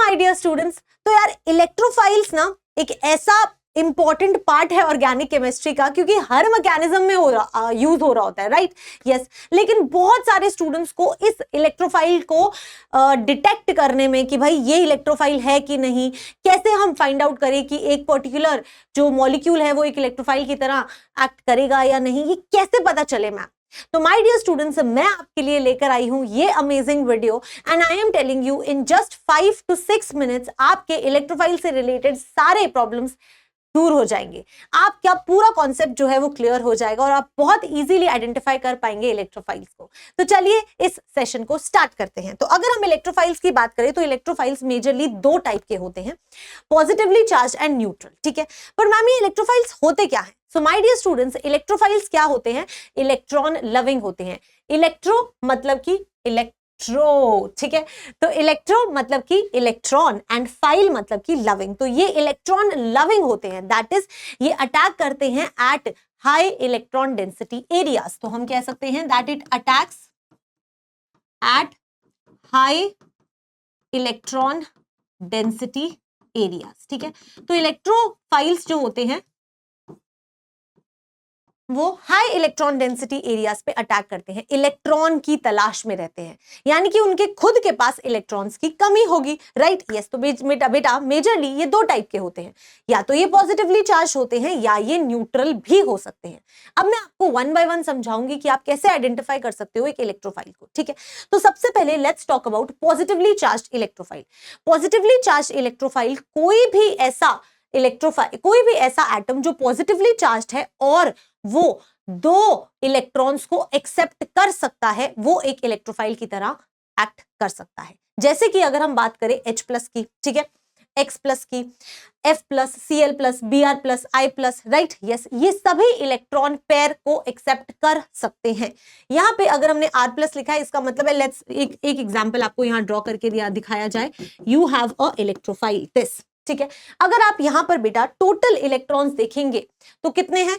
My dear students, तो यार electrophiles ना एक ऐसा इंपॉर्टेंट पार्ट है ऑर्गेनिक केमिस्ट्री का, क्योंकि हर मैकेनिज्म में यूज हो रहा होता है, राइट? यस, लेकिन बहुत सारे स्टूडेंट्स को इस इलेक्ट्रोफाइल को डिटेक्ट करने में कि भाई ये इलेक्ट्रोफाइल है कि नहीं, कैसे हम फाइंड आउट करें कि एक पर्टिकुलर जो मॉलिक्यूल है वो एक इलेक्ट्रोफाइल की तरह एक्ट करेगा या नहीं, ये कैसे पता चले मैम? तो माय डियर स्टूडेंट्स, मैं आपके लिए लेकर आई हूं ये amazing video, and I am telling you in just 5 to 6 minutes आपके इलेक्ट्रोफाइल से रिलेटेड सारे प्रॉब्लम्स दूर हो जाएंगे। आपका पूरा कॉन्सेप्ट जो है वो क्लियर हो जाएगा और आप बहुत इजीली आइडेंटिफाई कर पाएंगे इलेक्ट्रोफाइल्स को। तो चलिए इस सेशन को स्टार्ट करते हैं। तो अगर हम इलेक्ट्रोफाइल्स की बात करें तो इलेक्ट्रोफाइल्स मेजरली दो टाइप के होते हैं, पॉजिटिवली चार्ज एंड न्यूट्रल, ठीक है? पर मैम ये इलेक्ट्रोफाइल्स होते क्या है? So my dear students, electrophiles क्या होते हैं? इलेक्ट्रॉन लविंग होते हैं। इलेक्ट्रो मतलब कि ठीक है? तो इलेक्ट्रो मतलब कि इलेक्ट्रॉन एंड फाइल मतलब कि लविंग। तो ये इलेक्ट्रॉन लविंग होते हैं, दैट इज ये अटैक करते हैं at high electron density areas. तो हम कह सकते हैं that it attacks at high electron density areas, ठीक है? तो इलेक्ट्रोफाइल्स जो होते हैं वो हाई इलेक्ट्रॉन डेंसिटी एरियाज पे अटैक करते हैं, इलेक्ट्रॉन की तलाश में रहते हैं, यानी कि उनके खुद के पास इलेक्ट्रॉन्स की कमी होगी, राइट? यस, तो बेटा मेजरली ये दो टाइप के होते हैं, या तो ये पॉजिटिवली चार्ज होते हैं या ये न्यूट्रल भी हो सकते हैं। अब मैं आपको वन बाय वन समझाऊंगी कि आप कैसे आइडेंटिफाई कर सकते हो एक इलेक्ट्रोफाइल को, ठीक है? तो सबसे पहले let's talk about positively charge electrophile. Positively charge electrophile कोई भी ऐसा एटम जो पॉजिटिवली चार्ज है और वो दो इलेक्ट्रॉन्स को एक्सेप्ट कर सकता है, वो एक इलेक्ट्रोफाइल की तरह एक्ट कर सकता है। जैसे कि अगर हम बात करें H+ की, ठीक है, X+ की, F+, Cl+, Br+, I+, right? Yes, ये सभी इलेक्ट्रॉन पेयर को एक्सेप्ट कर सकते हैं। यहाँ पे अगर हमने R+ लिखा है, इसका मतलब है, लेट्स एक एग्जांपल आपको यहाँ ड्रॉ करके दिखाया जाए। You have a electrophile this, ठीक है? अगर आप यहां पर बेटा टोटल इलेक्ट्रॉन्स देखेंगे तो कितने हैं?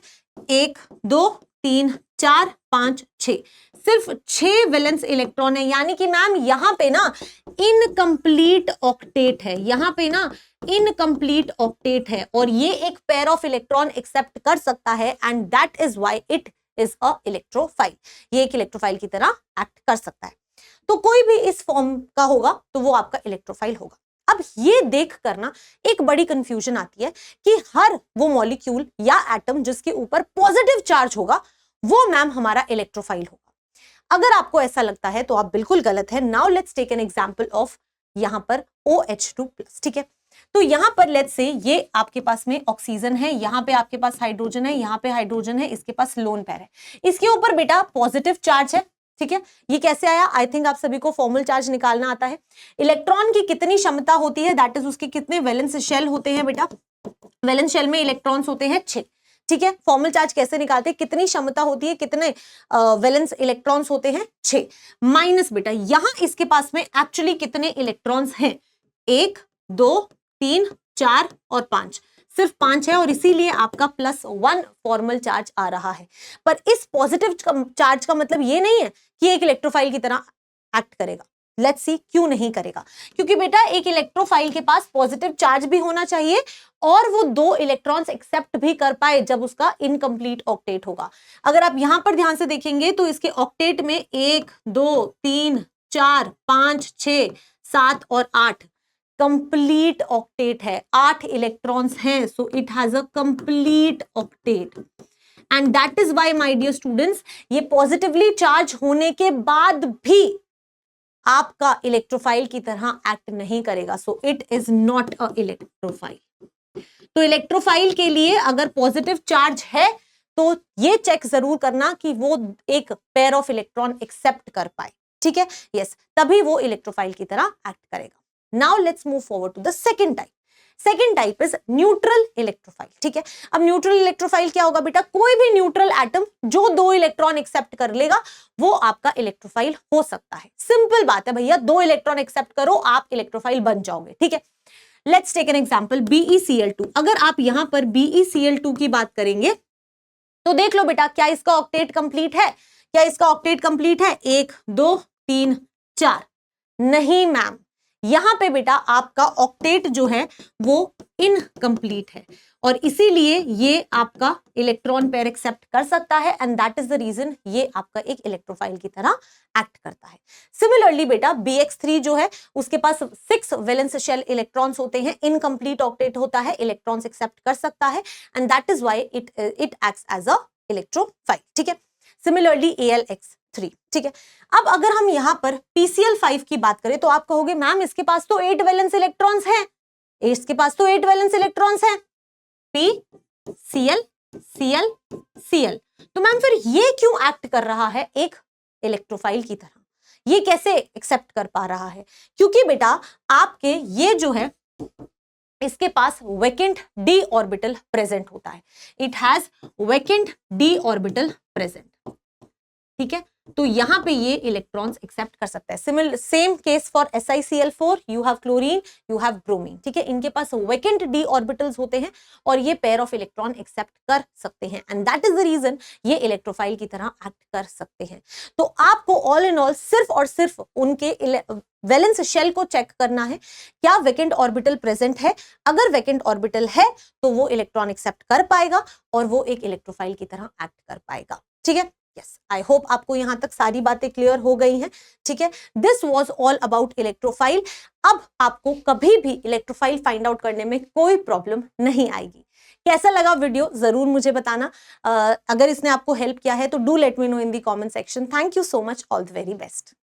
1 2 3 4 5 6, सिर्फ 6 वैलेंस इलेक्ट्रॉन है, यानी कि मैम यहां पे ना इनकम्प्लीट ऑक्टेट है, यहां पे ना इनकम्प्लीट ऑक्टेट है, और ये एक पेयर ऑफ इलेक्ट्रॉन एक्सेप्ट कर सकता है, and that is why it is a electrophile. ये एक इलेक्ट्रोफाइल की तरह एक्ट कर सकता है। तो कोई भी इस फॉर्म का होगा तो वो आपका इलेक्ट्रोफाइल होगा। अब ये देख करना एक बड़ी कंफ्यूजन आती है कि हर वो मॉलिक्यूल या एटम जिसके ऊपर पॉजिटिव चार्ज होगा वो मैम हमारा इलेक्ट्रोफाइल होगा। अगर आपको ऐसा लगता है तो आप बिल्कुल गलत है। Now let's take an example of यहां पर OH2+, ठीक है? तो यहां पर लेट्स से ये आपके पास में ऑक्सीजन है, यहां पे आपके पास हाइड्रोजन है, यहां पे हाइड्रोजन है, इसके पास लोन पेयर है, इसके ऊपर बेटा पॉजिटिव चार्ज है, ठीक है? ये कैसे आया? आई थिंक आप सभी को फॉर्मल चार्ज निकालना आता है। इलेक्ट्रॉन की कितनी क्षमता होती है, दैट इज उसके कितने वैलेंस शेल होते हैं बेटा? वैलेंस शेल में इलेक्ट्रॉन्स होते हैं 6, ठीक है? फॉर्मल चार्ज कैसे निकालते हैं? कितनी क्षमता होती है, कितने वैलेंस इलेक्ट्रॉन्स होते हैं? 6 माइनस बेटा यहां इसके पास में एक्चुअली कितने इलेक्ट्रॉन्स हैं? 1 2 3 4 और 5, सिर्फ 5 है, और इसीलिए आपका +1 फॉर्मल चार्ज आ रहा है। पर इस पॉजिटिव चार्ज का मतलब ये नहीं है कि एक इलेक्ट्रोफाइल की तरह एक्ट करेगा। लेट्स सी क्यों नहीं करेगा। क्योंकि बेटा एक इलेक्ट्रोफाइल के पास पॉजिटिव चार्ज भी होना चाहिए और वो 2 इलेक्ट्रॉन्स एक्सेप्ट भी कर पाए जब उसका इनकम्प्लीट ऑक्टेट होगा। अगर आप यहां पर ध्यान से देखेंगे तो इसके ऑक्टेट में 1 2 3 4 5 6 7 और 8 कंप्लीट ऑक्टेट है, 8 इलेक्ट्रॉन्स हैं, so it has a complete octet, and that is why my dear students ये पॉजिटिवली चार्ज होने के बाद भी आपका इलेक्ट्रोफाइल की तरह एक्ट नहीं करेगा, so it is not a electrophile. तो इलेक्ट्रोफाइल के लिए अगर पॉजिटिव चार्ज है तो ये चेक जरूर करना कि वो एक पेयर ऑफ इलेक्ट्रॉन एक्सेप्ट कर पाए, ठीक है? यस, तभी वो इलेक्ट्रोफाइल की तरह एक्ट करेगा। Now let's move forward to the second type. Second type is neutral electrophile, ठीक है? अब न्यूट्रल इलेक्ट्रोफाइल क्या होगा बेटा? कोई भी न्यूट्रल एटम जो 2 इलेक्ट्रॉन एक्सेप्ट कर लेगा वो आपका इलेक्ट्रोफाइल हो सकता है। सिंपल बात है भैया, 2 इलेक्ट्रॉन एक्सेप्ट करो आप इलेक्ट्रोफाइल बन जाओगे, ठीक है? Let's take an example BeCl2। अगर आप यहां पर BeCl2 की बात करेंगे तो देख लो बेटा, क्या इसका ऑक्टेट कंप्लीट है? क्या इसका ऑक्टेट कंप्लीट है? 1 2 3 4, नहीं मैम, यहां पे बेटा आपका ऑक्टेट जो है वो इनकम्प्लीट है और इसीलिए ये आपका इलेक्ट्रॉन पेयर एक्सेप्ट कर सकता है and that is the reason ये आपका एक इलेक्ट्रोफाइल की तरह एक्ट करता है। सिमिलरली बेटा BX3 जो है उसके पास 6 वैलेंस शेल इलेक्ट्रॉन्स होते हैं, इनकम्प्लीट ऑक्टेट होता है, इलेक्ट्रॉन्स एक्सेप्ट कर सकता है and that is why it acts as a electrophile. ठीक है, सिमिलरली AlX3। ठीक है, अब अगर हम यहां पर PCl5 की बात करें तो आप कहोगे मैम इसके पास तो 8 वैलेंस इलेक्ट्रॉन्स हैं, इसके पास तो 8 वैलेंस इलेक्ट्रॉन्स हैं, PCl Cl Cl, तो मैम फिर ये क्यों एक्ट कर रहा है एक इलेक्ट्रोफाइल की तरह, ये कैसे एक्सेप्ट कर पा रहा है? क्योंकि बेटा आपके ये जो है इसके पास वैकेंट d ऑर्बिटल प्रेजेंट होता है, it has vacant d orbital present. ठीक है, तो यहां पे ये इलेक्ट्रॉन्स एक्सेप्ट कर सकता है। Same case for SiCl4, you have chlorine, you have bromine. ठीक है, इनके पास वैकेंट d ऑर्बिटल्स होते हैं और ये पेयर ऑफ इलेक्ट्रॉन एक्सेप्ट कर सकते हैं and that is the reason ये इलेक्ट्रोफाइल की तरह एक्ट कर सकते हैं। तो आपको ऑल इन ऑल सिर्फ और सिर्फ उनके वैलेंस शेल को चेक करना है, क्या वैकेंट ऑर्बिटल प्रेजेंट है, अगर वैकेंट ऑर्बिटल है तो वो इलेक्ट्रॉन एक्सेप्ट कर पाएगा और वो एक इलेक्ट्रोफाइल की तरह एक्ट कर पाएगा। ठीक है, यस, आई होप आपको यहां तक सारी बातें क्लियर हो गई हैं। ठीक है, this was all about electrophile. अब आपको कभी भी इलेक्ट्रोफाइल फाइंड आउट करने में कोई प्रॉब्लम नहीं आएगी। कैसा लगा वीडियो जरूर मुझे बताना। अगर इसने आपको हेल्प किया है तो do let me know in the comment section. Thank you so much, all the very best.